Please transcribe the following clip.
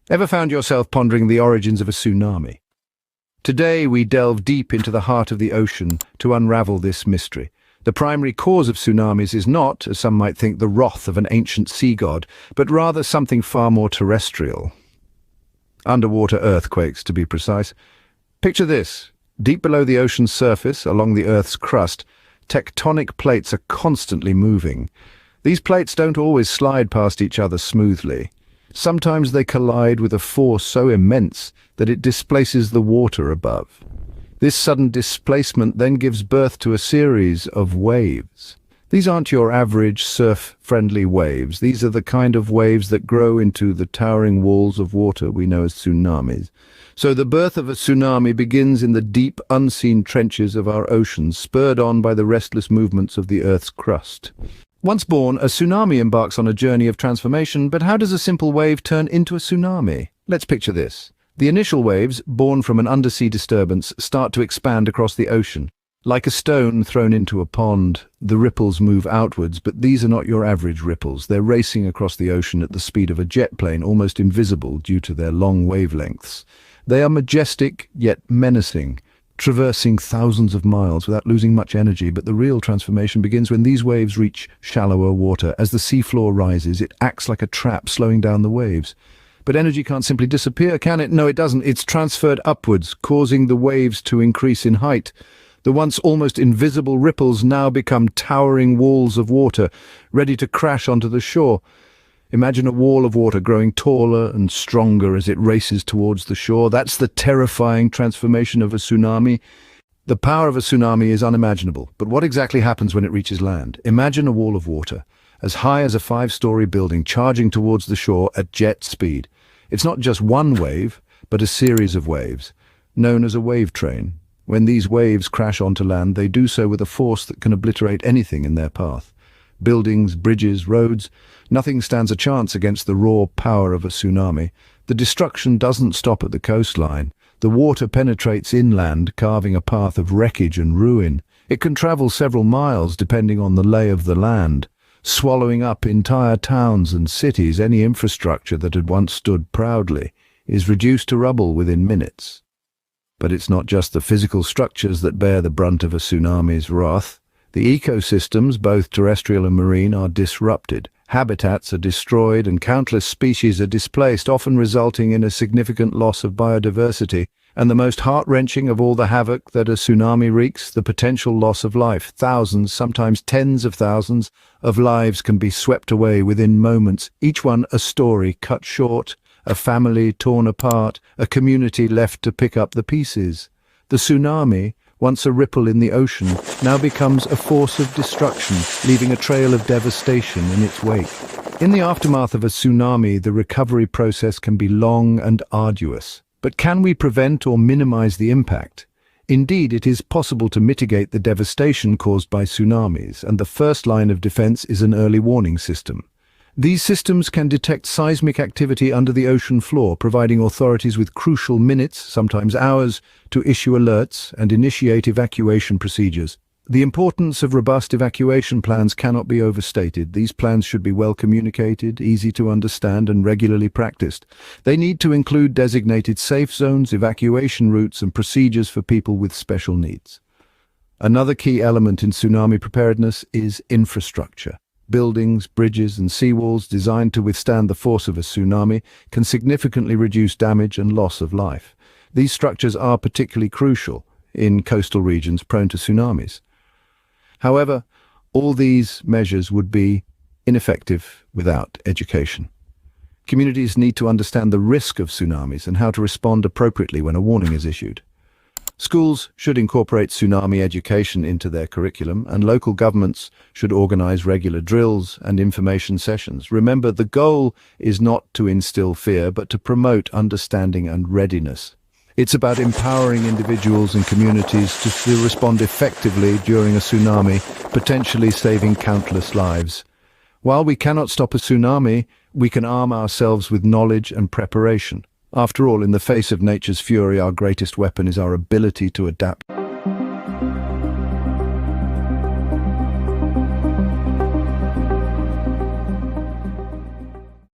Ever found yourself pondering the origins of a tsunami? Today we delve deep into the heart of the ocean to unravel this mystery. The primary cause of tsunamis is not, as some might think, the wrath of an ancient sea god, but rather something far more terrestrial. Underwater earthquakes, to be precise. Picture this. Deep below the ocean's surface, along the Earth's crust, tectonic plates are constantly moving. These plates don't always slide past each other smoothly. Sometimes they collide with a force so immense that it displaces the water above. This sudden displacement then gives birth to a series of waves. These aren't your average surf-friendly waves. These are the kind of waves that grow into the towering walls of water we know as tsunamis. So the birth of a tsunami begins in the deep, unseen trenches of our oceans, spurred on by the restless movements of the Earth's crust. Once born, a tsunami embarks on a journey of transformation, but how does a simple wave turn into a tsunami? Let's picture this. The initial waves, born from an undersea disturbance, start to expand across the ocean. Like a stone thrown into a pond, the ripples move outwards, but these are not your average ripples. They're racing across the ocean at the speed of a jet plane, almost invisible due to their long wavelengths. They are majestic, yet menacing, traversing thousands of miles without losing much energy, but the real transformation begins when these waves reach shallower water. As the seafloor rises, it acts like a trap, slowing down the waves. But energy can't simply disappear, can it? No, it doesn't. It's transferred upwards, causing the waves to increase in height. The once almost invisible ripples now become towering walls of water, ready to crash onto the shore. Imagine a wall of water growing taller and stronger as it races towards the shore. That's the terrifying transformation of a tsunami. The power of a tsunami is unimaginable, but what exactly happens when it reaches land? Imagine a wall of water, as high as a 5-story building, charging towards the shore at jet speed. It's not just one wave, but a series of waves, known as a wave train. When these waves crash onto land, they do so with a force that can obliterate anything in their path. Buildings, bridges, roads, nothing stands a chance against the raw power of a tsunami. The destruction doesn't stop at the coastline. The water penetrates inland, carving a path of wreckage and ruin. It can travel several miles depending on the lay of the land, swallowing up entire towns and cities. Any infrastructure that had once stood proudly is reduced to rubble within minutes. But it's not just the physical structures that bear the brunt of a tsunami's wrath. The ecosystems, both terrestrial and marine, are disrupted. Habitats are destroyed and countless species are displaced, often resulting in a significant loss of biodiversity. And the most heart-wrenching of all the havoc that a tsunami wreaks, the potential loss of life. Thousands, sometimes tens of thousands, of lives can be swept away within moments, each one a story cut short, a family torn apart, a community left to pick up the pieces. The tsunami, once a ripple in the ocean, now becomes a force of destruction, leaving a trail of devastation in its wake. In the aftermath of a tsunami, the recovery process can be long and arduous. But can we prevent or minimize the impact? Indeed, it is possible to mitigate the devastation caused by tsunamis, and the first line of defense is an early warning system. These systems can detect seismic activity under the ocean floor, providing authorities with crucial minutes, sometimes hours, to issue alerts and initiate evacuation procedures. The importance of robust evacuation plans cannot be overstated. These plans should be well communicated, easy to understand, and regularly practiced. They need to include designated safe zones, evacuation routes, and procedures for people with special needs. Another key element in tsunami preparedness is infrastructure. Buildings, bridges, and seawalls designed to withstand the force of a tsunami can significantly reduce damage and loss of life. These structures are particularly crucial in coastal regions prone to tsunamis. However, all these measures would be ineffective without education. Communities need to understand the risk of tsunamis and how to respond appropriately when a warning is issued. Schools should incorporate tsunami education into their curriculum, and local governments should organize regular drills and information sessions. Remember, the goal is not to instill fear, but to promote understanding and readiness. It's about empowering individuals and communities to respond effectively during a tsunami, potentially saving countless lives. While we cannot stop a tsunami, we can arm ourselves with knowledge and preparation. After all, in the face of nature's fury, our greatest weapon is our ability to adapt.